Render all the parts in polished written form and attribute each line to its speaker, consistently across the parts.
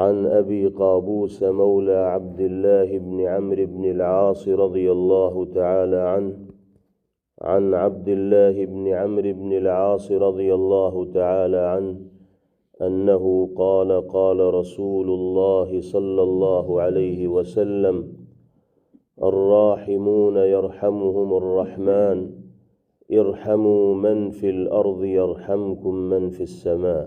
Speaker 1: عن أبي قابوس مولى عبد الله بن عمرو بن العاص رضي الله تعالى عنه عن عبد الله بن عمرو بن العاص رضي الله تعالى عنه أنه قال قال رسول الله صلى الله عليه وسلم الراحمون يرحمهم الرحمن ارحموا من في الأرض يرحمكم من في السماء।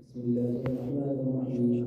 Speaker 2: بسم الله الرحمن الرحيم.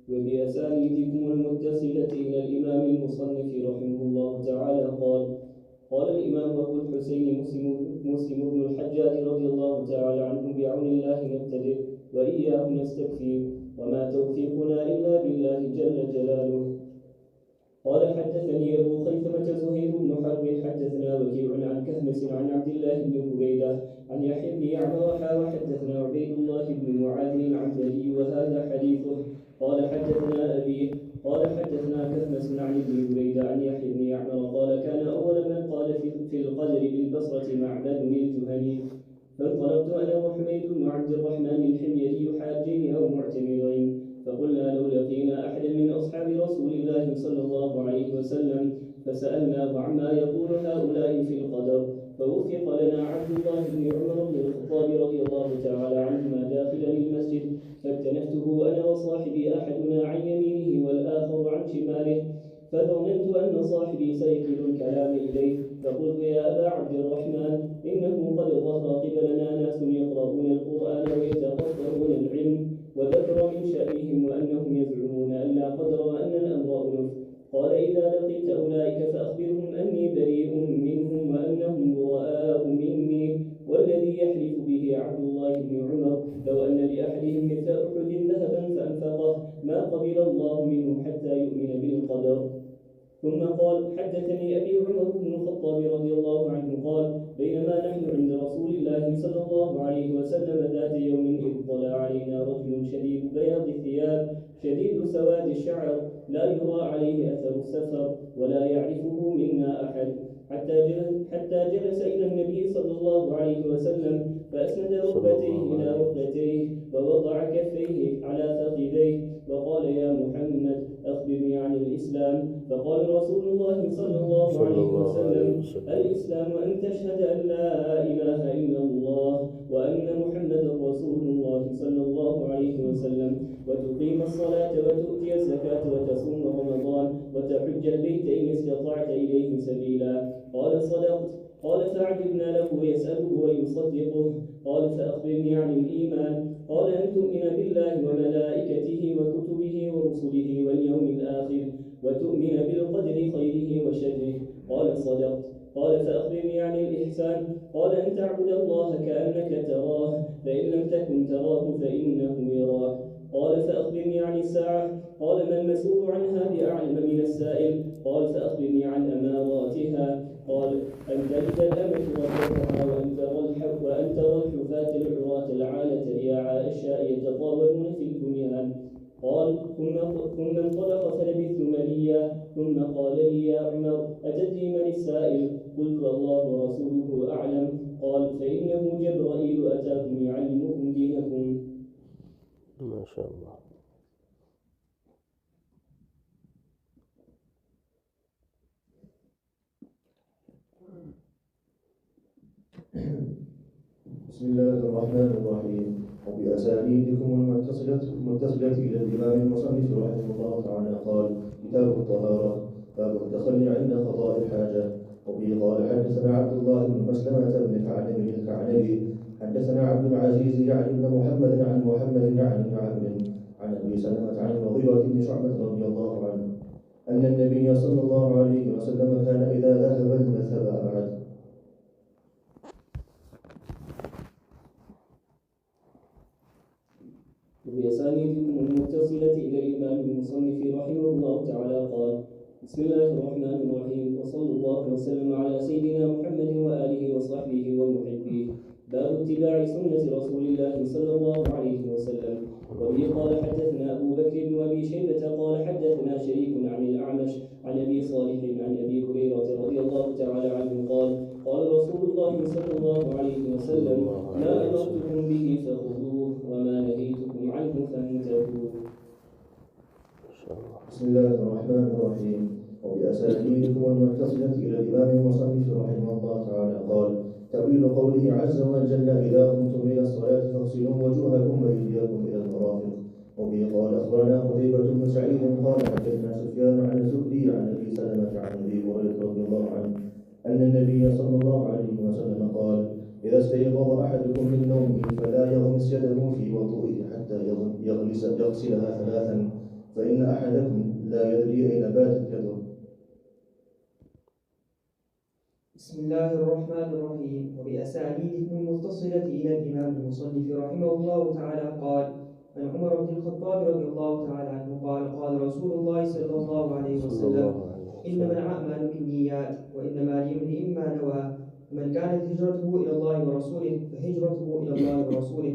Speaker 2: وبأسانيدكم المتصلة إلى الإمام المصنف رحمه الله تعالى قال الإمام أبو الحسين مسلم بن الحجاج رضي الله تعالى عنه بعون الله نبتدئ وإياه نستكفي وما توفيقنا إلا بالله جل جلاله. قال حدثني أبو خيثمة زهير بن حرب حدثنا وكيع عن كهمس عن عبد الله بن بريدة عن يحيى بن يعمر وحدثنا عبيد الله بن معاذ العنبري وهذا حديثه. قال حدثنا أبي قال حدثنا كهمس عن ابن بريدة عن يحيى بن يعمر قال كان أول من قال في القدر بالبصرة معبد الجهني، فانطلقت أنا وحميد بن عبد الرحمن الحميري حاجين أو معتمرين، فقلنا لو لقينا أحدا من أصحاب رسول الله صلى الله عليه وسلم فسألناه عما يقول هؤلاء في القدر، فوفق لنا عبد الله بن عمر بن الخطاب رضي الله تعالى عنهما داخلا المسجد، فاكتنفته أنا وصاحبي أحدنا عن يمينه والآخر عن شماله، فظننت أن صاحبي سيكل الكلام إليه، فقلت يا أبا عبد الرحمن إنه قد ظهر قبلنا ناس يقرؤون القرآن ويتقطعون العلم، وذكر من شأنهم وأنهم يزعمون أن لا قدر وأن الأمر أنف. قال إذا لقيت أولئك فأخبرهم أني بريء منهم وأنهم براء مني، والذي يحلف به عبد الله بن عمر لو أن لأحدهم مثل أحد ذهبا فأنفقه ما قبل الله منه حتى يؤمن بالقدر. ثم قال حدثني أبي عمر بن الخطاب رضي الله عنه قال بينما نحن عند رسول الله صلى الله عليه وسلم ذات يوم إذ طلع علينا رجل شديد بياض الثياب شديد سواد الشعر لا يرى عليه أثر السفر ولا يعرفه منا أحد، حتى جلس إلى النبي صلى الله عليه وسلم فأسند ركبتيه إلى ركبتيه ووضع كفيه على فخذيه وقال يا محمد أخبرني عن الإسلام. فقال رسول الله صلى الله عليه وسلم الإسلام أن تشهد أن لا إله إلا الله وأن محمد رسول الله صلى الله عليه وسلم، وتقيم الصلاة وتؤتي الزكاة وتصوم رمضان وتحج البيت إن استطعت إليه سبيلا. قال صدقت. قال فعجبنا له يسأله ويصدقه. قال فأخبرني عن الإيمان. قال أن تؤمن بالله وملائكته وكتبه ورسله واليوم الآخر وتؤمن بالقدر خيره وشره. قال صدقت. قال فأخبرني عن الإحسان. قال أن تعبد الله كأنك تراه فإن لم تكن تراه فإنه يراك. قال فأخبرني عن الساعة. قال ما المسؤول عنها بأعلم من السائل. قال فأخبرني عن أماراتها. قال أن تلد الأمة ربتها وأن ترى الحفاة العراة العالة رياعاء الشاء يتطاولون في البنيان. قال ثم انطلق فلبثت مليا ثم قال لي يا عمر أتدري من السائل؟ قلت الله ورسوله أعلم. قال فإنه جبرائيل أتاكم يعلمكم دينكم.
Speaker 1: ما شاء الله.
Speaker 3: بسم الله الرحمن الرحيم. وبأسانيدكم المتصلة إلى الإمام المصنف رحمه الله تعالى قال: كتاب الطهارة، باب التخلي عند قضاء الحاجة. وبه قال: حدثنا عبد الله بن مسلمة بن كعنب الكعنبي حدثنا عبد العزيز يعني بن محمد عن محمد يعني بن عمرو عن أبي سلمة عن المغيرة بن شعبة رضي الله عنه أن النبي صلى الله عليه وسلم كان إذا ذهب المذهب أبعد.
Speaker 2: وبأسانيدكم المتصلة إلى الإمام المصنف رحمه الله تعالى قال: بسم الله الرحمن الرحيم، وصلى الله وسلم على سيدنا محمد وآله وصحبه ومحبيه. باب اتباع سنة رسول الله صلى الله عليه وسلم. وبه قال حدثنا أبو بكر بن أبي شيبة قال حدثنا شريك عن الأعمش عن أبي صالح عن أبي هريرة رضي الله تعالى عنه قال: قال رسول الله صلى الله عليه وسلم: ما أمرتكم به فخذوه وما نهيتكم عنه فانتهوا.
Speaker 3: بسم الله الرحمن الرحيم. وبأسانيدكم المتصلة إلى الإمام المصنف رحمه الله تعالى قال: تأويل قوله عز وجل: إذا قمتم إلى الصلاة فاغسلوا وجوهكم وأيديكم إلى المرافق. وبه قال: أخبرنا قتيبة بن سعيد قال حدثنا سفيان عن الزهري عن أبي سلمة عن أبي هريرة رضي الله عنه أن النبي صلى الله عليه وسلم قال: إذا استيقظ أحدكم من نومه فلا يغمس يده في وضوئه حتى يغسلها ثلاثا، فإن أحدكم لا يدري أين باتت يده.
Speaker 4: بسم الله الرحمن الرحيم. وبأسانيدكم المتصلة إلى الإمام المصنف رحمه الله تعالى قال: عن عمر بن الخطاب رضي الله تعالى عنه قال: قال رسول الله صلى الله عليه وسلم: إنما الأعمال بالنيات وإنما لامرئ ما نوى، ومن كانت هجرته إلى الله ورسوله فهجرته إلى الله ورسوله،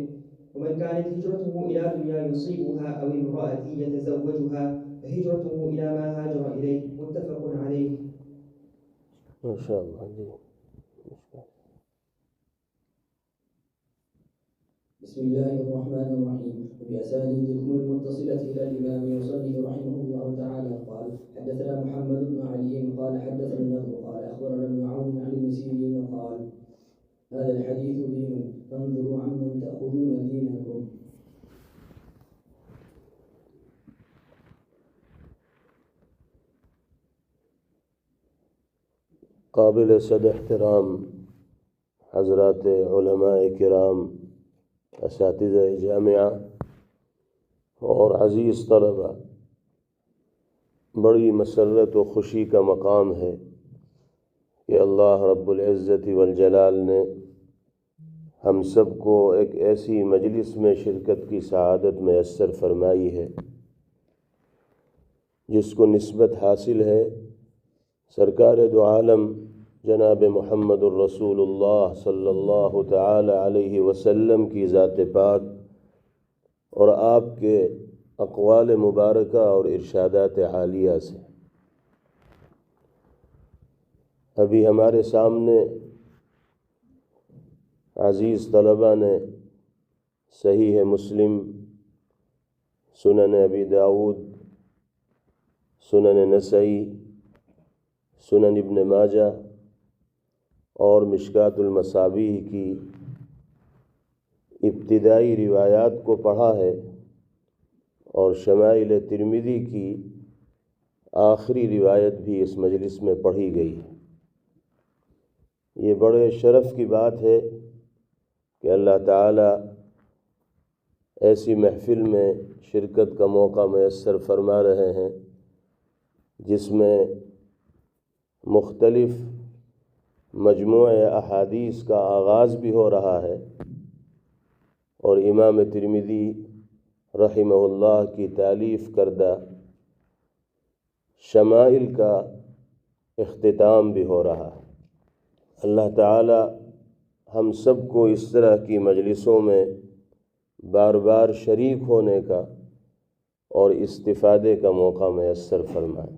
Speaker 4: ومن كانت هجرته إلى دنيا يصيبها أو امرأة يتزوجها فهجرته إلى ما هاجر إليه. متفق عليه.
Speaker 1: ما شاء الله.
Speaker 2: بسم الله الرحمن الرحيم. وبأسانيدكم المتصلة إلى الإمام المصنف رحمه الله تعالى قال: حدثنا محمد بن علي قال حدثنا النضر قال أخبرنا ابن عون عن ابن سيرين قال: هذا الحديث دين فانظروا عمن تأخذون دينكم.
Speaker 1: قابل صد احترام حضرات علماء کرام، اساتذہ جامعہ اور عزیز طلبہ، بڑی مسرت و خوشی کا مقام ہے کہ اللہ رب العزت والجلال نے ہم سب کو ایک ایسی مجلس میں شرکت کی سعادت میسر فرمائی ہے جس کو نسبت حاصل ہے سرکار دو عالم جناب محمد الرسول اللہ صلی اللہ تعالی علیہ وسلم کی ذات پاک اور آپ کے اقوال مبارکہ اور ارشادات عالیہ سے۔ ابھی ہمارے سامنے عزیز طلبہ نے صحیح مسلم، سنن ابی داود، سنن نسائی، سنن ابن ماجہ اور مشکات المصابیح کی ابتدائی روایات کو پڑھا ہے، اور شمائل ترمذی کی آخری روایت بھی اس مجلس میں پڑھی گئی ہے۔ یہ بڑے شرف کی بات ہے کہ اللہ تعالیٰ ایسی محفل میں شرکت کا موقع میسر فرما رہے ہیں جس میں مختلف مجموعہ احادیث کا آغاز بھی ہو رہا ہے اور امام ترمذی رحمہ اللہ کی تالیف کردہ شمائل کا اختتام بھی ہو رہا ہے۔ اللہ تعالی ہم سب کو اس طرح کی مجلسوں میں بار بار شریک ہونے کا اور استفادے کا موقع میسر فرمائے۔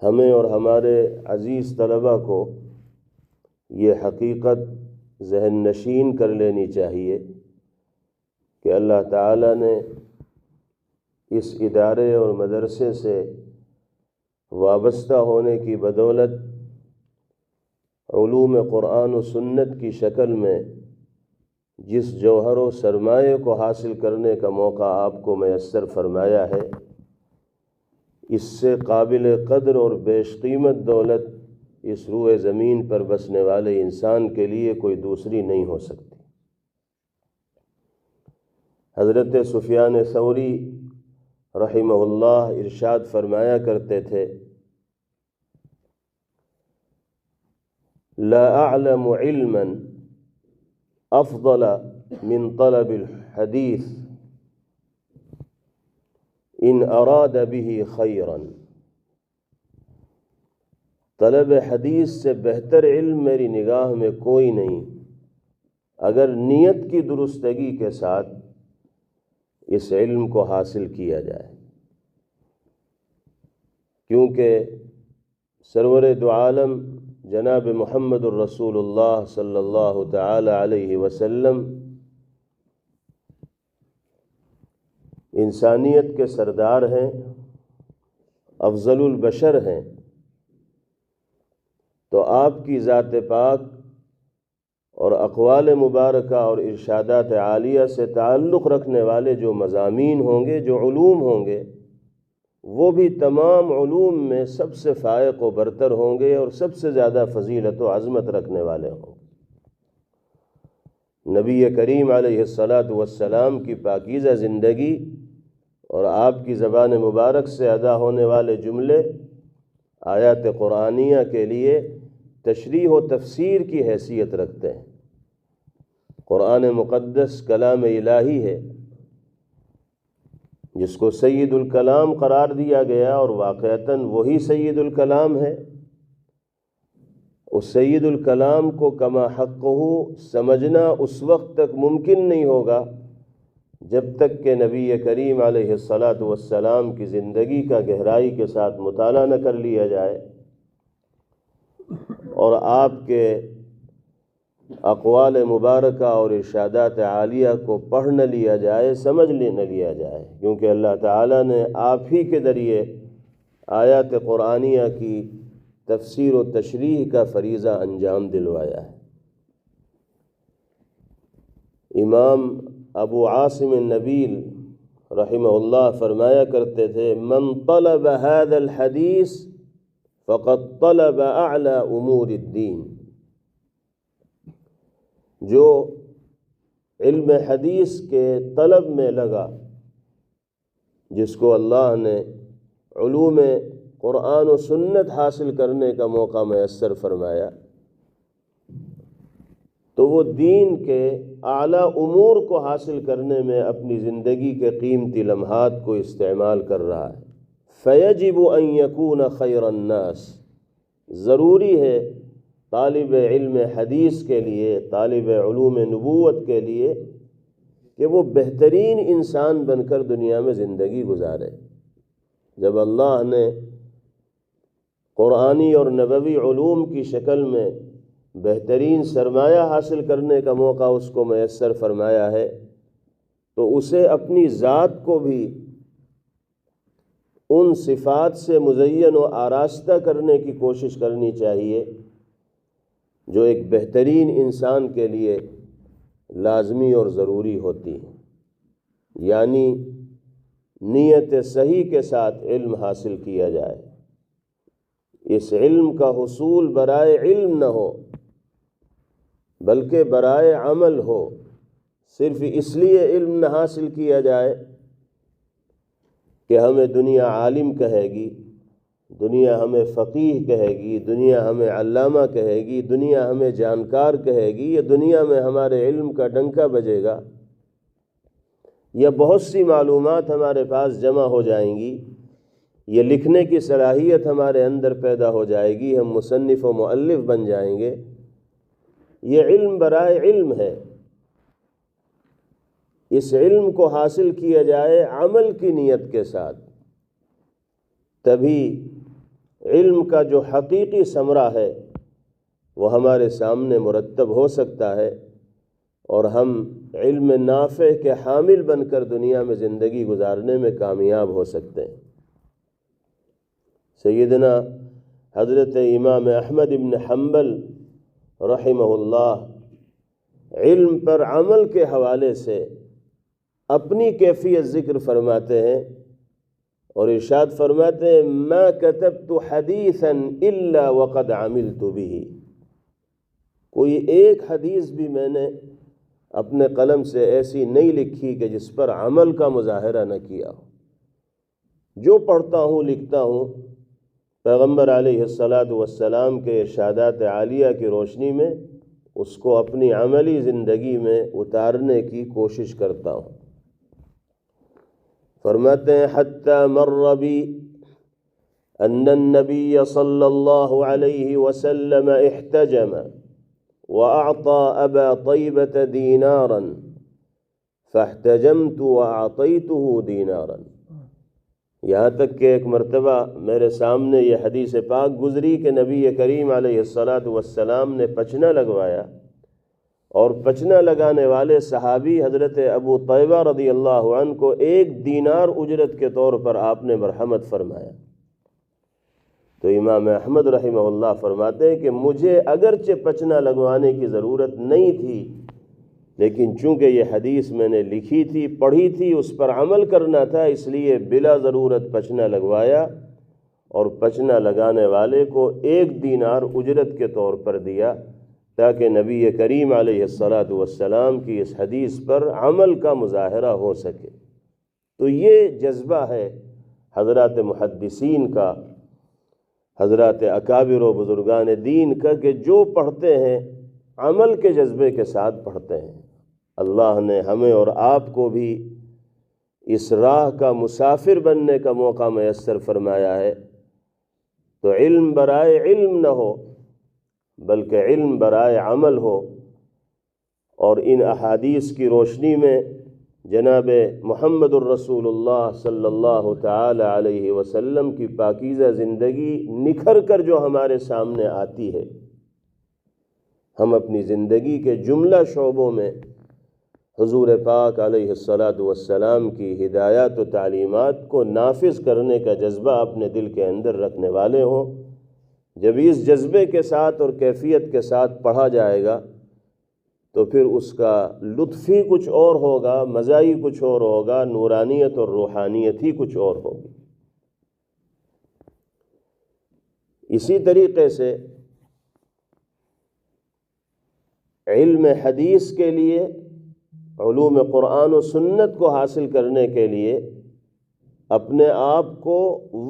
Speaker 1: ہمیں اور ہمارے عزیز طلبہ کو یہ حقیقت ذہن نشین کر لینی چاہیے کہ اللہ تعالیٰ نے اس ادارے اور مدرسے سے وابستہ ہونے کی بدولت علوم قرآن و سنت کی شکل میں جس جوہر و سرمایے کو حاصل کرنے کا موقع آپ کو میسر فرمایا ہے، اس سے قابل قدر اور بیش قیمت دولت اس روئے زمین پر بسنے والے انسان کے لیے کوئی دوسری نہیں ہو سکتی۔ حضرت سفیان ثوری رحمہ اللہ ارشاد فرمایا کرتے تھے، لا اعلم علما افضل من طلب الحدیث ان اراد به خیرا۔ طلب حدیث سے بہتر علم میری نگاہ میں کوئی نہیں اگر نیت کی درستگی کے ساتھ اس علم کو حاصل کیا جائے، کیونکہ سرور دو عالم جناب محمد الرسول اللہ صلی اللہ تعالی علیہ وسلم انسانیت کے سردار ہیں، افضل البشر ہیں، تو آپ کی ذات پاک اور اقوال مبارکہ اور ارشادات عالیہ سے تعلق رکھنے والے جو مضامین ہوں گے، جو علوم ہوں گے، وہ بھی تمام علوم میں سب سے فائق و برتر ہوں گے اور سب سے زیادہ فضیلت و عظمت رکھنے والے ہوں گے۔ نبی کریم علیہ السلام کی پاکیزہ زندگی اور آپ کی زبان مبارک سے ادا ہونے والے جملے آیات قرآنیہ کے لیے تشریح و تفسیر کی حیثیت رکھتے ہیں۔ قرآن مقدس کلام الہی ہے جس کو سید الکلام قرار دیا گیا اور واقعتاً وہی سید الکلام ہے۔ اس سید الکلام کو کما حقہ سمجھنا اس وقت تک ممکن نہیں ہوگا جب تک کہ نبی کریم علیہ السلام کی زندگی کا گہرائی کے ساتھ مطالعہ نہ کر لیا جائے اور آپ کے اقوال مبارکہ اور ارشادات عالیہ کو پڑھ نہ لیا جائے، سمجھ نہ لیا جائے، کیونکہ اللہ تعالیٰ نے آپ ہی کے ذریعے آیات قرآنیہ کی تفسیر و تشریح کا فریضہ انجام دلوایا ہے۔ امام ابو عاصم النبیل رحمہ اللہ فرمایا کرتے تھے، من طلب هذا الحدیث فقد طلب اعلی امور الدین۔ جو علم حدیث کے طلب میں لگا، جس کو اللہ نے علوم قرآن و سنت حاصل کرنے کا موقع میسر فرمایا، تو وہ دین کے اعلیٰ امور کو حاصل کرنے میں اپنی زندگی کے قیمتی لمحات کو استعمال کر رہا ہے۔ فَيَجِبُ أَن يَكُونَ خَيْرَ النَّاسِ، ضروری ہے طالب علم حدیث کے لیے، طالب علوم نبوت کے لیے کہ وہ بہترین انسان بن کر دنیا میں زندگی گزارے۔ جب اللہ نے قرآنی اور نبوی علوم کی شکل میں بہترین سرمایہ حاصل کرنے کا موقع اس کو میسر فرمایا ہے، تو اسے اپنی ذات کو بھی ان صفات سے مزین و آراستہ کرنے کی کوشش کرنی چاہیے جو ایک بہترین انسان کے لیے لازمی اور ضروری ہوتی ہیں، یعنی نیت صحیح کے ساتھ علم حاصل کیا جائے، اس علم کا حصول برائے علم نہ ہو بلکہ برائے عمل ہو۔ صرف اس لیے علم نہ حاصل کیا جائے کہ ہمیں دنیا عالم کہے گی، دنیا ہمیں فقیہ کہے گی، دنیا ہمیں علامہ کہے گی، دنیا ہمیں جانکار کہے گی، یا دنیا میں ہمارے علم کا ڈنکا بجے گا، یا بہت سی معلومات ہمارے پاس جمع ہو جائیں گی، یہ لکھنے کی صلاحیت ہمارے اندر پیدا ہو جائے گی، ہم مصنف و مؤلف بن جائیں گے۔ یہ علم برائے علم ہے۔ اس علم کو حاصل کیا جائے عمل کی نیت کے ساتھ، تبھی علم کا جو حقیقی ثمرہ ہے وہ ہمارے سامنے مرتب ہو سکتا ہے، اور ہم علم نافع کے حامل بن کر دنیا میں زندگی گزارنے میں کامیاب ہو سکتے ہیں۔ سیدنا حضرت امام احمد بن حنبل رحمہ اللہ علم پر عمل کے حوالے سے اپنی کیفیت ذکر فرماتے ہیں اور ارشاد فرماتے ہیں ما کتبت حدیثا الا وقد عملت به، کوئی ایک حدیث بھی میں نے اپنے قلم سے ایسی نہیں لکھی کہ جس پر عمل کا مظاہرہ نہ کیا ہو۔ جو پڑھتا ہوں لکھتا ہوں پیغمبر علیہ السلام کے ارشادات عالیہ کی روشنی میں اس کو اپنی عملی زندگی میں اتارنے کی کوشش کرتا ہوں۔ فرماتے ہیں حتی مر بی ان النبی صلی اللہ علیہ وسلم احتجم واعطى ابا طیبة دینارا فاحتجمت واعطیته دینارا، یہاں تک کہ ایک مرتبہ میرے سامنے یہ حدیث پاک گزری کہ نبی کریم علیہ السلام نے پچنا لگوایا، اور پچنا لگانے والے صحابی حضرت ابو طیبہ رضی اللہ عنہ کو 1 دینار اجرت کے طور پر آپ نے مرحمت فرمایا۔ تو امام احمد رحمہ اللہ فرماتے ہیں کہ مجھے اگرچہ پچنا لگوانے کی ضرورت نہیں تھی، لیکن چونکہ یہ حدیث میں نے لکھی تھی، پڑھی تھی، اس پر عمل کرنا تھا، اس لیے بلا ضرورت پچنا لگوایا اور پچنا لگانے والے کو 1 دینار اجرت کے طور پر دیا، تاکہ نبی کریم علیہ السلام کی اس حدیث پر عمل کا مظاہرہ ہو سکے۔ تو یہ جذبہ ہے حضرات محدثین کا، حضرات اکابر و بزرگان دین کا، کہ جو پڑھتے ہیں عمل کے جذبے کے ساتھ پڑھتے ہیں۔ اللہ نے ہمیں اور آپ کو بھی اس راہ کا مسافر بننے کا موقع میسر فرمایا ہے۔ تو علم برائے علم نہ ہو بلکہ علم برائے عمل ہو، اور ان احادیث کی روشنی میں جناب محمد الرسول اللہ صلی اللہ تعالی علیہ وسلم کی پاکیزہ زندگی نکھر کر جو ہمارے سامنے آتی ہے، ہم اپنی زندگی کے جملہ شعبوں میں حضور پاک علیہ السلام کی ہدایات و تعلیمات کو نافذ کرنے کا جذبہ اپنے دل کے اندر رکھنے والے ہوں۔ جب اس جذبے کے ساتھ اور کیفیت کے ساتھ پڑھا جائے گا تو پھر اس کا لطف ہی کچھ اور ہوگا، مزہ ہی کچھ اور ہوگا، نورانیت اور روحانیت ہی کچھ اور ہوگی۔ اسی طریقے سے علم حدیث کے لیے، علوم قرآن و سنت کو حاصل کرنے کے لیے اپنے آپ کو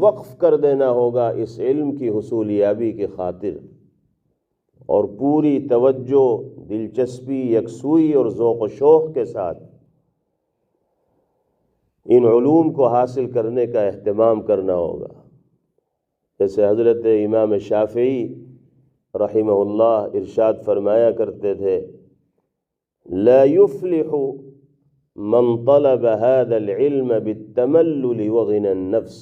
Speaker 1: وقف کر دینا ہوگا اس علم کی حصولیابی کی خاطر، اور پوری توجہ، دلچسپی، یکسوئی اور ذوق و شوق کے ساتھ ان علوم کو حاصل کرنے کا اہتمام کرنا ہوگا۔ جیسے حضرت امام شافعی رحمہ اللہ ارشاد فرمایا کرتے تھے لا يفلح من طلب هذا العلم بالتملل وغنى النفس،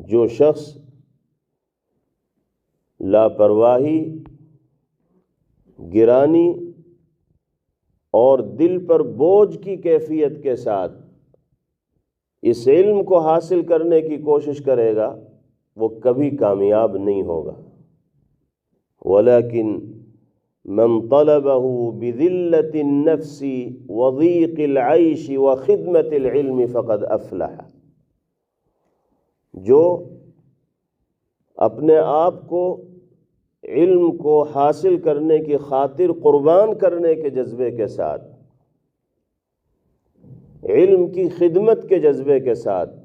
Speaker 1: جو شخص لاپرواہی، گرانی اور دل پر بوجھ کی کیفیت کے ساتھ اس علم کو حاصل کرنے کی کوشش کرے گا وہ کبھی کامیاب نہیں ہوگا۔ ولیکن من طلبه بذلة النفس وضيق العيش وخدمة العلم فقد افلح، جو اپنے آپ کو علم کو حاصل کرنے کی خاطر قربان کرنے کے جذبے کے ساتھ، علم کی خدمت کے جذبے کے ساتھ،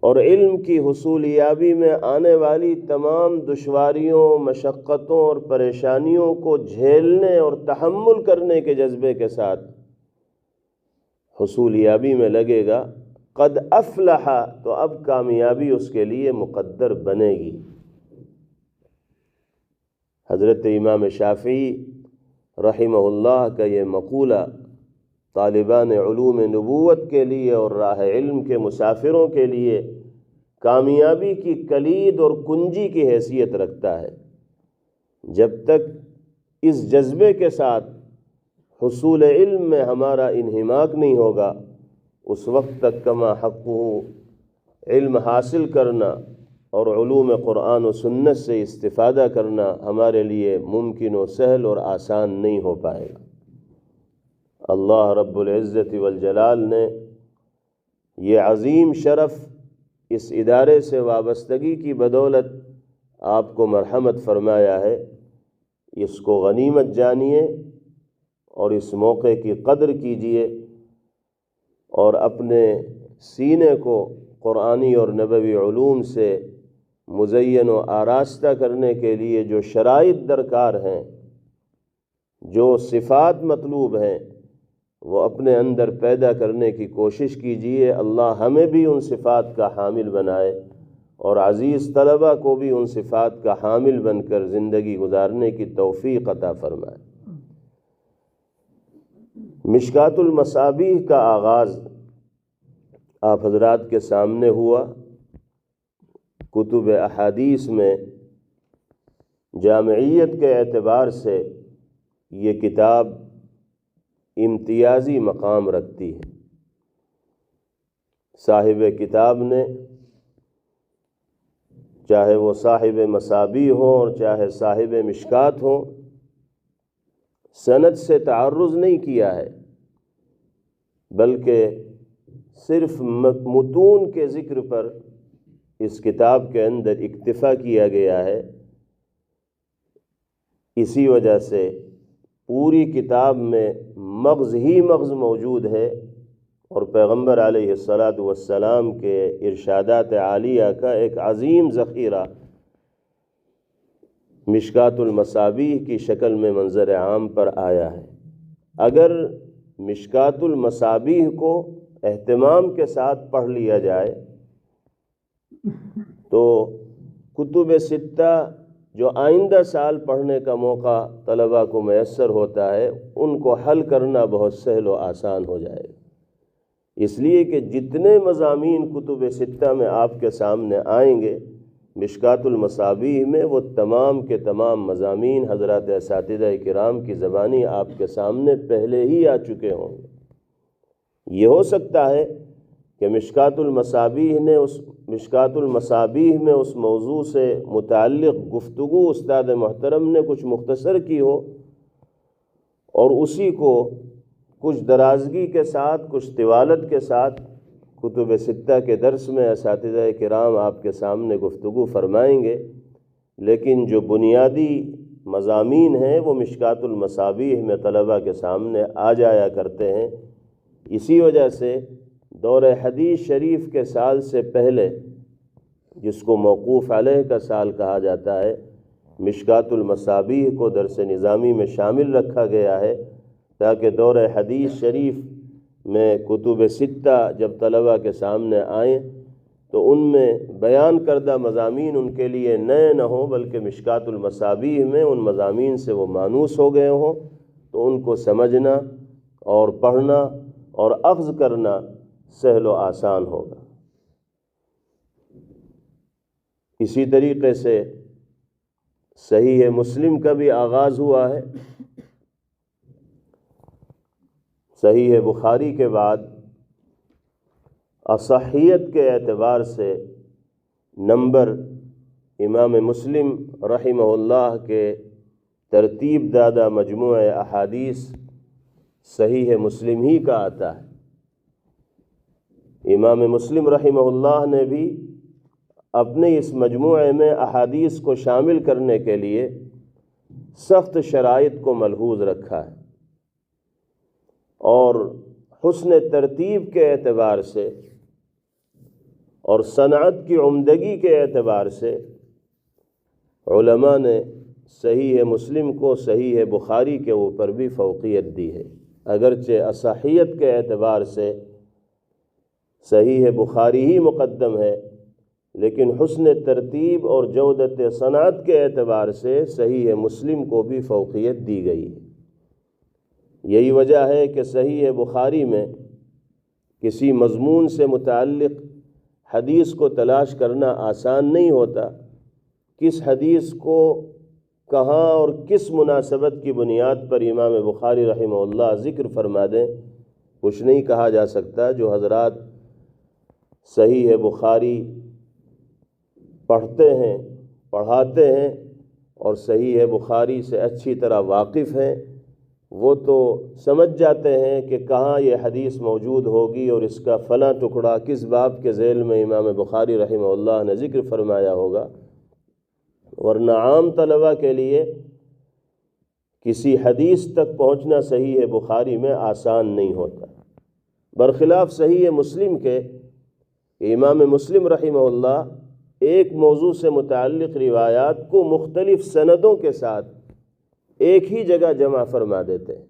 Speaker 1: اور علم کی حصولیابی میں آنے والی تمام دشواریوں، مشقتوں اور پریشانیوں کو جھیلنے اور تحمل کرنے کے جذبے کے ساتھ حصولیابی میں لگے گا، قد افلح، تو اب کامیابی اس کے لیے مقدر بنے گی۔ حضرت امام شافعی رحمہ اللہ کا یہ مقولہ طالبان علوم نبوت کے لیے اور راہ علم کے مسافروں کے لیے کامیابی کی کلید اور کنجی کی حیثیت رکھتا ہے۔ جب تک اس جذبے کے ساتھ حصول علم میں ہمارا انہماک نہیں ہوگا، اس وقت تک کما حقہ علم حاصل کرنا اور علوم قرآن و سنت سے استفادہ کرنا ہمارے لیے ممکن و سہل اور آسان نہیں ہو پائے گا۔ اللہ رب العزت والجلال نے یہ عظیم شرف اس ادارے سے وابستگی کی بدولت آپ کو مرحمت فرمایا ہے۔ اس کو غنیمت جانیے اور اس موقع کی قدر کیجیے، اور اپنے سینے کو قرآنی اور نبوی علوم سے مزین و آراستہ کرنے کے لیے جو شرائط درکار ہیں، جو صفات مطلوب ہیں، وہ اپنے اندر پیدا کرنے کی کوشش کیجیے۔ اللہ ہمیں بھی ان صفات کا حامل بنائے اور عزیز طلبہ کو بھی ان صفات کا حامل بن کر زندگی گزارنے کی توفیق عطا فرمائے۔ مشکات المصابیح کا آغاز آپ حضرات کے سامنے ہوا۔ کتب احادیث میں جامعیت کے اعتبار سے یہ کتاب امتیازی مقام رکھتی ہے۔ صاحب کتاب نے، چاہے وہ صاحب مصابیح ہوں اور چاہے صاحب مشکات ہوں، سند سے تعرض نہیں کیا ہے، بلکہ صرف متون کے ذکر پر اس کتاب کے اندر اکتفا کیا گیا ہے۔ اسی وجہ سے پوری کتاب میں مغز ہی مغز موجود ہے، اور پیغمبر علیہ الصلاۃ والسلام کے ارشادات عالیہ کا ایک عظیم ذخیرہ مشکات المصابیح کی شکل میں منظر عام پر آیا ہے۔ اگر مشکات المصابیح کو اہتمام کے ساتھ پڑھ لیا جائے تو کتب ستہ جو آئندہ سال پڑھنے کا موقع طلباء کو میسر ہوتا ہے، ان کو حل کرنا بہت سہل و آسان ہو جائے گا۔ اس لیے کہ جتنے مضامین کتب ستہ میں آپ کے سامنے آئیں گے، مشکات المصابیح میں وہ تمام کے تمام مضامین حضرات اساتذہ کرام کی زبانی آپ کے سامنے پہلے ہی آ چکے ہوں گے۔ یہ ہو سکتا ہے کہ مشکات المصابیح میں اس موضوع سے متعلق گفتگو استاد محترم نے کچھ مختصر کی ہو، اور اسی کو کچھ درازگی کے ساتھ، کچھ طوالت کے ساتھ کتب ستہ کے درس میں اساتذہ کرام آپ کے سامنے گفتگو فرمائیں گے، لیکن جو بنیادی مضامین ہیں وہ مشکات المصابیح میں طلباء کے سامنے آ جایا کرتے ہیں۔ اسی وجہ سے دور حدیث شریف کے سال سے پہلے، جس کو موقوف علیہ کا سال کہا جاتا ہے، مشکات المصابیح کو درس نظامی میں شامل رکھا گیا ہے، تاکہ دور حدیث شریف میں کتب ستہ جب طلباء کے سامنے آئیں تو ان میں بیان کردہ مضامین ان کے لیے نئے نہ ہوں، بلکہ مشکات المصابیح میں ان مضامین سے وہ مانوس ہو گئے ہوں، تو ان کو سمجھنا اور پڑھنا اور اخذ کرنا سہل و آسان ہوگا۔ اسی طریقے سے صحیح مسلم کا بھی آغاز ہوا ہے۔ صحیح بخاری کے بعد اصحیت کے اعتبار سے نمبر امام مسلم رحمہ اللہ کے ترتیب دادہ مجموعہ احادیث صحیح مسلم ہی کا آتا ہے۔ امام مسلم رحمہ اللہ نے بھی اپنے اس مجموعے میں احادیث کو شامل کرنے کے لیے سخت شرائط کو ملحوظ رکھا ہے، اور حسن ترتیب کے اعتبار سے اور صنعت کی عمدگی کے اعتبار سے علماء نے صحیح مسلم کو صحیح بخاری کے اوپر بھی فوقیت دی ہے۔ اگرچہ اصحیت کے اعتبار سے صحیح بخاری ہی مقدم ہے، لیکن حسن ترتیب اور جودت صنعت کے اعتبار سے صحیح مسلم کو بھی فوقیت دی گئی ہے۔ یہی وجہ ہے کہ صحیح بخاری میں کسی مضمون سے متعلق حدیث کو تلاش کرنا آسان نہیں ہوتا۔ کس حدیث کو کہاں اور کس مناسبت کی بنیاد پر امام بخاری رحمہ اللہ ذکر فرما دیں، کچھ نہیں کہا جا سکتا۔ جو حضرات صحیح بخاری پڑھتے ہیں، پڑھاتے ہیں اور صحیح بخاری سے اچھی طرح واقف ہیں، وہ تو سمجھ جاتے ہیں کہ کہاں یہ حدیث موجود ہوگی اور اس کا فلاں ٹکڑا کس باب کے ذیل میں امام بخاری رحمہ اللہ نے ذکر فرمایا ہوگا۔ ورنہ عام طلبہ کے لیے کسی حدیث تک پہنچنا صحیح بخاری میں آسان نہیں ہوتا، برخلاف صحیح مسلم کے امام مسلم رحمہ اللہ ایک موضوع سے متعلق روایات کو مختلف سندوں کے ساتھ ایک ہی جگہ جمع فرما دیتے ہیں۔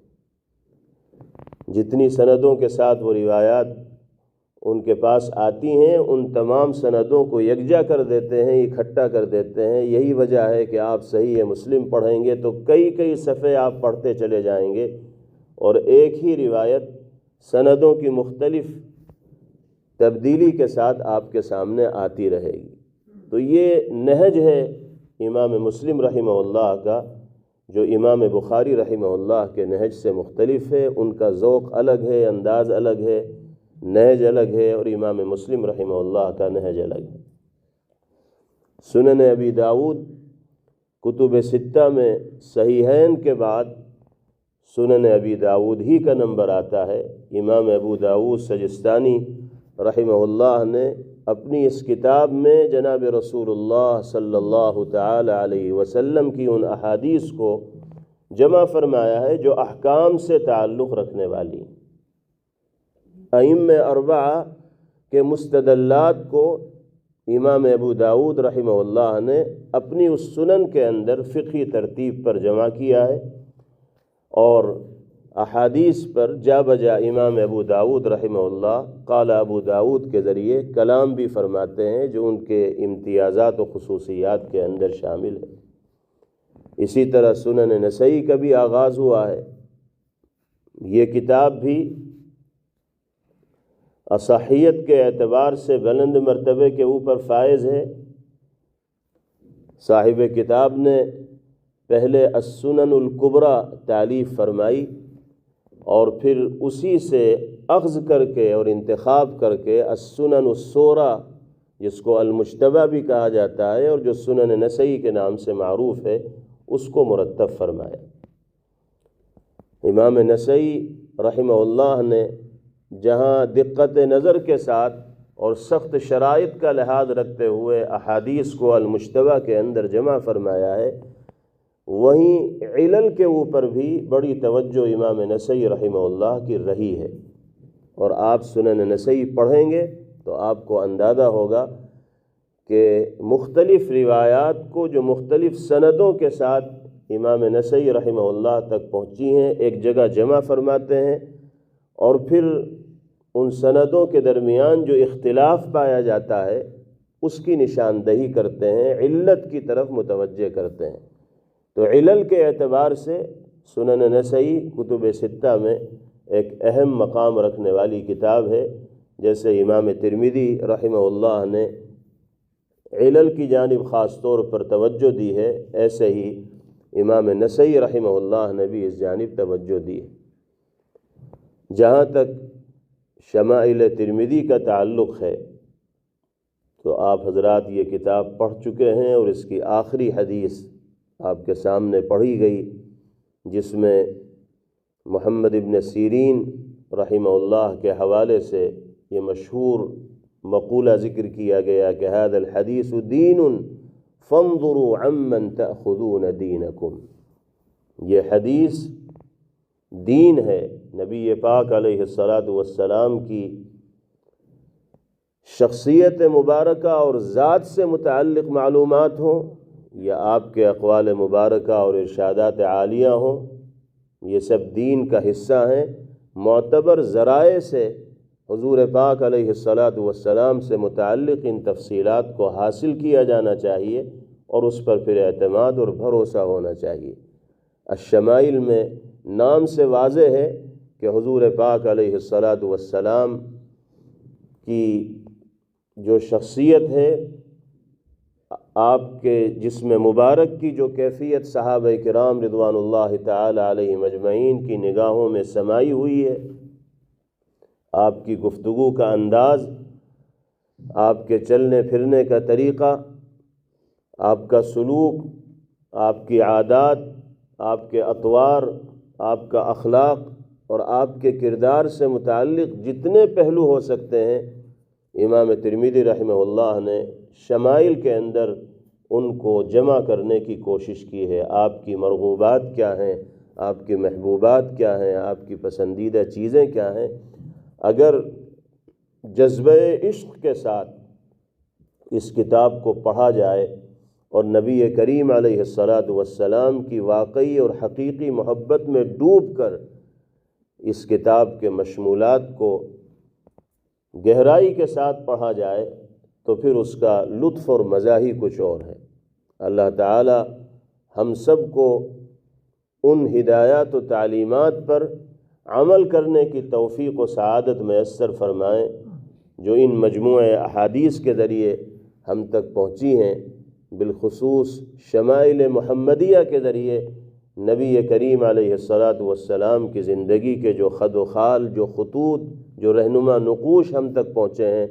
Speaker 1: جتنی سندوں کے ساتھ وہ روایات ان کے پاس آتی ہیں، ان تمام سندوں کو یکجا کر دیتے ہیں، اکٹھا کر دیتے ہیں۔ یہی وجہ ہے کہ آپ صحیح مسلم پڑھیں گے تو کئی صفحے آپ پڑھتے چلے جائیں گے اور ایک ہی روایت سندوں کی مختلف تبدیلی کے ساتھ آپ کے سامنے آتی رہے گی۔ تو یہ نہج ہے امام مسلم رحمہ اللہ کا، جو امام بخاری رحمہ اللہ کے نہج سے مختلف ہے۔ ان کا ذوق الگ ہے، انداز الگ ہے، نہج الگ ہے، اور امام مسلم رحمہ اللہ کا نہج الگ ہے۔ سنن ابی داود کتب ستہ میں صحیحین کے بعد سنن ابی داود ہی کا نمبر آتا ہے۔ امام ابو داود سجستانی رحمہ اللہ نے اپنی اس کتاب میں جناب رسول اللہ صلی اللہ تعالی علیہ وسلم کی ان احادیث کو جمع فرمایا ہے جو احکام سے تعلق رکھنے والی ہیں۔ ائمہ اربعہ کے مستدلات کو امام ابو داود رحمہ اللہ نے اپنی اس سنن کے اندر فقہی ترتیب پر جمع کیا ہے، اور احادیث پر جا بجا امام ابو داود رحمہ اللہ قال ابو داود کے ذریعے کلام بھی فرماتے ہیں، جو ان کے امتیازات و خصوصیات کے اندر شامل ہے۔ اسی طرح سنن نسائی کا بھی آغاز ہوا ہے۔ یہ کتاب بھی اصحیت کے اعتبار سے بلند مرتبے کے اوپر فائز ہے۔ صاحب کتاب نے پہلے السنن الکبریٰ تالیف فرمائی، اور پھر اسی سے اخذ کر کے اور انتخاب کر کے السنن الصغریٰ، جس کو المجتبیٰ بھی کہا جاتا ہے اور جو سنن نسائی کے نام سے معروف ہے، اس کو مرتب فرمایا۔ امام نسائی رحمہ اللہ نے جہاں دقت نظر کے ساتھ اور سخت شرائط کا لحاظ رکھتے ہوئے احادیث کو المجتبیٰ کے اندر جمع فرمایا ہے، وہیں علل کے اوپر بھی بڑی توجہ امام نسائی رحمہ اللہ کی رہی ہے۔ اور آپ سنن نسائی پڑھیں گے تو آپ کو اندازہ ہوگا کہ مختلف روایات کو جو مختلف سندوں کے ساتھ امام نسائی رحمہ اللہ تک پہنچی ہیں، ایک جگہ جمع فرماتے ہیں، اور پھر ان سندوں کے درمیان جو اختلاف پایا جاتا ہے اس کی نشاندہی کرتے ہیں، علت کی طرف متوجہ کرتے ہیں۔ تو علل کے اعتبار سے سنن نسائی کتب ستہ میں ایک اہم مقام رکھنے والی کتاب ہے۔ جیسے امام ترمذی رحمہ اللہ نے علل کی جانب خاص طور پر توجہ دی ہے، ایسے ہی امام نسائی رحمہ اللہ نے بھی اس جانب توجہ دی ہے۔ جہاں تک شمائل ترمذی کا تعلق ہے تو آپ حضرات یہ کتاب پڑھ چکے ہیں، اور اس کی آخری حدیث آپ کے سامنے پڑھی گئی، جس میں محمد ابن سیرین رحمہ اللہ کے حوالے سے یہ مشہور مقولہ ذکر کیا گیا کہ ھذا الحدیث دین فانظروا عمن تأخذون دینکم، یہ حدیث دین ہے۔ نبی پاک علیہ السلام کی شخصیت مبارکہ اور ذات سے متعلق معلومات ہوں یا آپ کے اقوال مبارکہ اور ارشادات عالیہ ہوں، یہ سب دین کا حصہ ہیں۔ معتبر ذرائع سے حضور پاک علیہ السلام سے متعلق ان تفصیلات کو حاصل کیا جانا چاہیے اور اس پر پھر اعتماد اور بھروسہ ہونا چاہیے۔ الشمائل میں نام سے واضح ہے کہ حضور پاک علیہ السلام کی جو شخصیت ہے، آپ کے جسم مبارک کی جو کیفیت صحابہ کرام رضوان اللہ تعالی علیہم اجمعین کی نگاہوں میں سمائی ہوئی ہے، آپ کی گفتگو کا انداز، آپ کے چلنے پھرنے کا طریقہ، آپ کا سلوک، آپ کی عادات، آپ کے اطوار، آپ کا اخلاق اور آپ کے کردار سے متعلق جتنے پہلو ہو سکتے ہیں، امام ترمذی رحمہ اللہ نے شمائل کے اندر ان کو جمع کرنے کی کوشش کی ہے۔ آپ کی مرغوبات کیا ہیں، آپ کی محبوبات کیا ہیں، آپ کی پسندیدہ چیزیں کیا ہیں۔ اگر جذبہ عشق کے ساتھ اس کتاب کو پڑھا جائے اور نبی کریم علیہ السلام کی واقعی اور حقیقی محبت میں ڈوب کر اس کتاب کے مشمولات کو گہرائی کے ساتھ پڑھا جائے تو پھر اس کا لطف اور مزہ ہی کچھ اور ہے۔ اللہ تعالی ہم سب کو ان ہدایات و تعلیمات پر عمل کرنے کی توفیق و سعادت میسر فرمائیں جو ان مجموعہ احادیث کے ذریعے ہم تک پہنچی ہیں، بالخصوص شمائل محمدیہ کے ذریعے نبی کریم علیہ السلام کی زندگی کے جو خد و خال، جو خطوط، جو رہنما نقوش ہم تک پہنچے ہیں،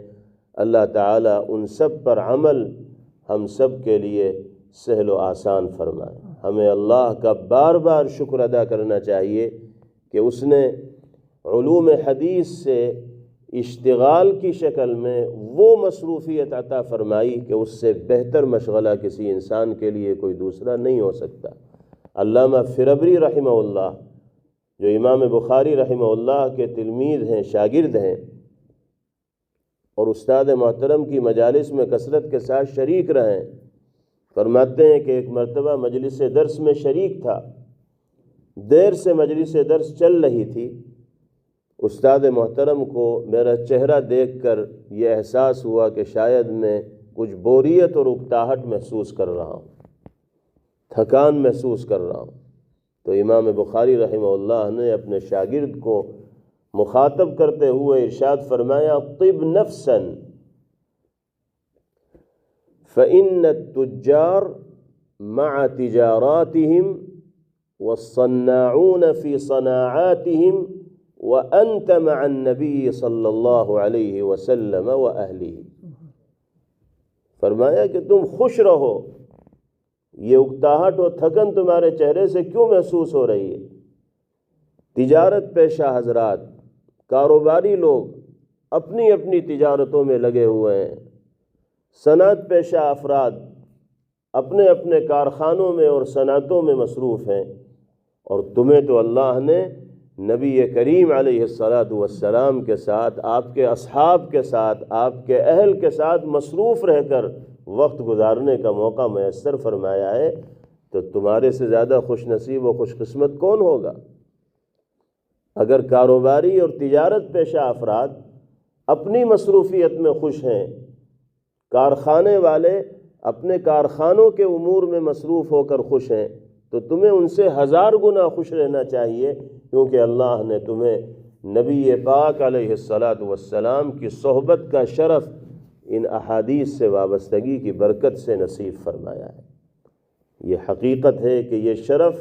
Speaker 1: اللہ تعالیٰ ان سب پر عمل ہم سب کے لیے سہل و آسان فرمائے۔ ہمیں اللہ کا بار بار شکر ادا کرنا چاہیے کہ اس نے علوم حدیث سے اشتغال کی شکل میں وہ مصروفیت عطا فرمائی کہ اس سے بہتر مشغلہ کسی انسان کے لیے کوئی دوسرا نہیں ہو سکتا۔ علامہ فربری رحمہ اللہ، جو امام بخاری رحمہ اللہ کے تلمیذ ہیں، شاگرد ہیں اور استاد محترم کی مجالس میں کثرت کے ساتھ شریک رہیں، فرماتے ہیں کہ ایک مرتبہ مجلس درس میں شریک تھا، دیر سے مجلس درس چل رہی تھی، استاد محترم کو میرا چہرہ دیکھ کر یہ احساس ہوا کہ شاید میں کچھ بوریت اور اکتاہٹ محسوس کر رہا ہوں، تھکان محسوس کر رہا ہوں۔ تو امام بخاری رحمہ اللہ نے اپنے شاگرد کو مخاطب کرتے ہوئے ارشاد فرمایا، طب نفسا فإن التجار مع تجاراتهم والصناعون في صناعاتهم وأنت مع النبي صلی اللہ علیہ وسلم وأہلہ۔ فرمایا کہ تم خوش رہو، یہ اکتاہٹ و تھکن تمہارے چہرے سے کیوں محسوس ہو رہی ہے؟ تجارت پیشہ حضرات، کاروباری لوگ اپنی اپنی تجارتوں میں لگے ہوئے ہیں، صنعت پیشہ افراد اپنے اپنے کارخانوں میں اور صنعتوں میں مصروف ہیں، اور تمہیں تو اللہ نے نبی کریم علیہ السلام کے ساتھ، آپ کے اصحاب کے ساتھ، آپ کے اہل کے ساتھ مصروف رہ کر وقت گزارنے کا موقع میسر فرمایا ہے، تو تمہارے سے زیادہ خوش نصیب و خوش قسمت کون ہوگا؟ اگر کاروباری اور تجارت پیشہ افراد اپنی مصروفیت میں خوش ہیں، کارخانے والے اپنے کارخانوں کے امور میں مصروف ہو کر خوش ہیں، تو تمہیں ان سے 1000 گنا خوش رہنا چاہیے، کیونکہ اللہ نے تمہیں نبی پاک علیہ السلام کی صحبت کا شرف ان احادیث سے وابستگی کی برکت سے نصیب فرمایا ہے۔ یہ حقیقت ہے کہ یہ شرف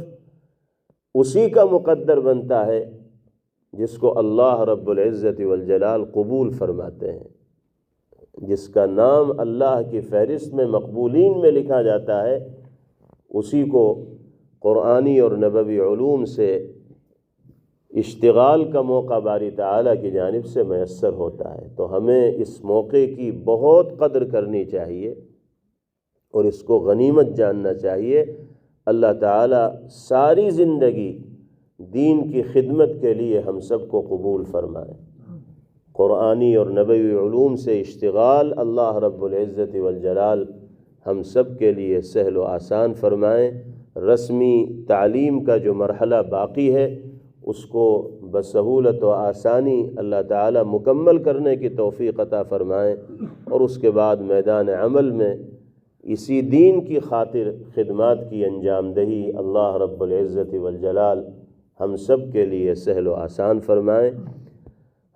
Speaker 1: اسی کا مقدر بنتا ہے جس کو اللہ رب العزت والجلال قبول فرماتے ہیں، جس کا نام اللہ کی فہرست میں مقبولین میں لکھا جاتا ہے، اسی کو قرآنی اور نبوی علوم سے اشتغال کا موقع باری تعالیٰ کی جانب سے میسر ہوتا ہے، تو ہمیں اس موقع کی بہت قدر کرنی چاہیے اور اس کو غنیمت جاننا چاہیے۔ اللہ تعالیٰ ساری زندگی دین کی خدمت کے لیے ہم سب کو قبول فرمائے۔ قرآنی اور نبوی علوم سے اشتغال اللہ رب العزت والجلال ہم سب کے لیے سہل و آسان فرمائیں۔ رسمی تعلیم کا جو مرحلہ باقی ہے اس کو بسہولت و آسانی اللہ تعالیٰ مکمل کرنے کی توفیق عطا فرمائیں، اور اس کے بعد میدان عمل میں اسی دین کی خاطر خدمات کی انجام دہی اللہ رب العزت والجلال ہم سب کے لیے سہل و آسان فرمائیں۔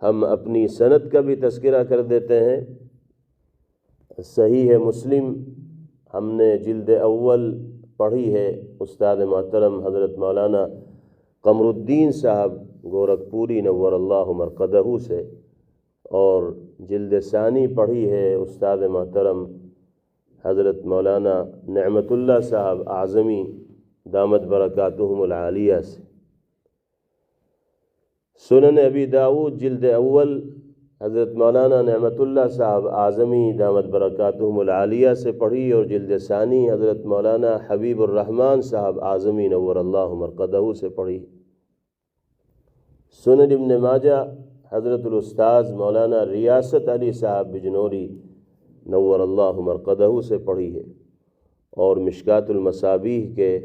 Speaker 1: ہم اپنی سند کا بھی تذکرہ کر دیتے ہیں۔ صحیح مسلم ہم نے جلد اول پڑھی ہے استاد محترم حضرت مولانا قمر الدین صاحب گورکھپوری نور اللہ مرقدہ سے، اور جلد ثانی پڑھی ہے استاد محترم حضرت مولانا نعمت اللہ صاحب اعظمی دامت برکاتہم العالیہ سے۔ سنن ابی داؤد جلد اول حضرت مولانا نعمت اللہ صاحب اعظمی دامت برکاتہم العالیہ سے پڑھی، اور جلد ثانی حضرت مولانا حبیب الرحمن صاحب اعظمی نور اللہ مرقدہ سے پڑھی۔ سنن ابن ماجہ حضرت الاستاذ مولانا ریاست علی صاحب بجنوری نور اللہ مرقدہ سے پڑھی ہے، اور مشکات المصابیح کے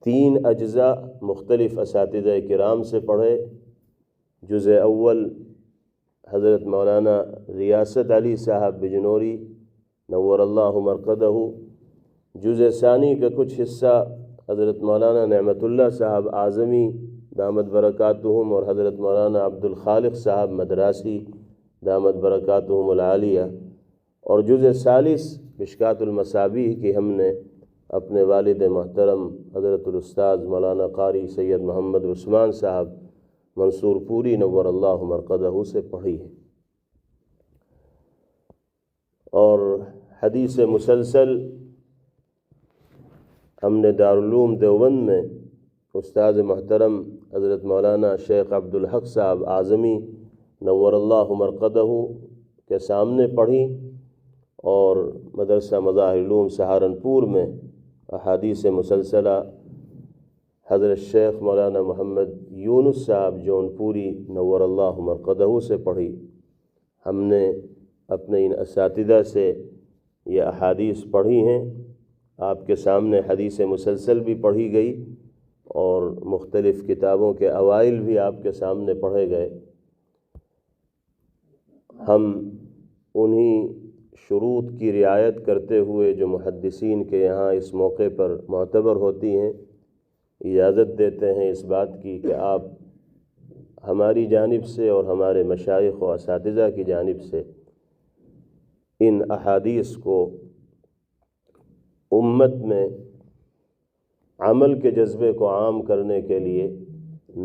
Speaker 1: 3 اجزاء مختلف اساتذہ کرام سے پڑھے۔ جزء اول حضرت مولانا ریاست علی صاحب بجنوری نور اللہ مرقدہ، جزء ثانی کا کچھ حصہ حضرت مولانا نعمت اللہ صاحب اعظمی دامت برکاتہم اور حضرت مولانا عبد الخالق صاحب مدراسی دامت برکاتہم العالیہ، اور جزء ثالث مشکات المصابیح کی ہم نے اپنے والد محترم حضرت الاستاذ مولانا قاری سید محمد عثمان صاحب منصور پوری نور اللہ مرقدہ سے پڑھی ہے۔ اور حدیث مسلسل ہم نے دارالعلوم دیوبند میں استاد محترم حضرت مولانا شیخ عبدالحق صاحب اعظمی نور اللہ مرقدہ کے سامنے پڑھی، اور مدرسہ مظاہر علوم سہارنپور میں احادیث مسلسلہ حضرت شیخ مولانا محمد یونس صاحب جونپوری نور اللہ مرقدہ سے پڑھی۔ ہم نے اپنے ان اساتذہ سے یہ احادیث پڑھی ہیں۔ آپ کے سامنے حدیث مسلسل بھی پڑھی گئی، اور مختلف کتابوں کے اوائل بھی آپ کے سامنے پڑھے گئے۔ ہم انہی شروط کی رعایت کرتے ہوئے جو محدثین کے یہاں اس موقع پر معتبر ہوتی ہیں اجازت دیتے ہیں اس بات کی کہ آپ ہماری جانب سے اور ہمارے مشائخ و اساتذہ کی جانب سے ان احادیث کو امت میں عمل کے جذبے کو عام کرنے کے لیے،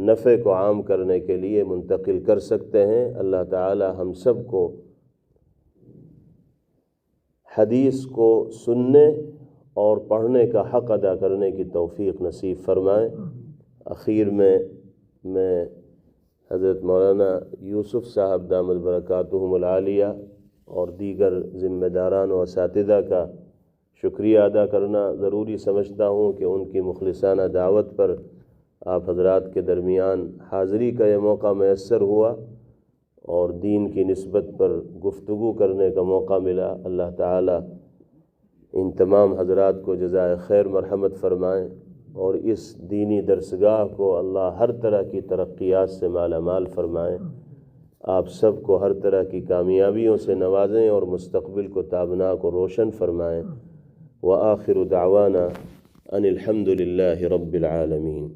Speaker 1: نفع کو عام کرنے کے لیے منتقل کر سکتے ہیں۔ اللہ تعالی ہم سب کو حدیث کو سننے اور پڑھنے کا حق ادا کرنے کی توفیق نصیب فرمائیں۔ اخیر میں حضرت مولانا یوسف صاحب دامت برکاتہم العالیہ اور دیگر ذمہ داران و اساتذہ کا شکریہ ادا کرنا ضروری سمجھتا ہوں کہ ان کی مخلصانہ دعوت پر آپ حضرات کے درمیان حاضری کا یہ موقع میسر ہوا اور دین کی نسبت پر گفتگو کرنے کا موقع ملا۔ اللہ تعالی ان تمام حضرات کو جزائے خیر مرحمت فرمائیں، اور اس دینی درسگاہ کو اللہ ہر طرح کی ترقیات سے مالا مال فرمائیں۔ آپ سب کو ہر طرح کی کامیابیوں سے نوازیں اور مستقبل کو تابناک و روشن فرمائیں۔ وآخر دعوانا ان الحمد للہ رب العالمین۔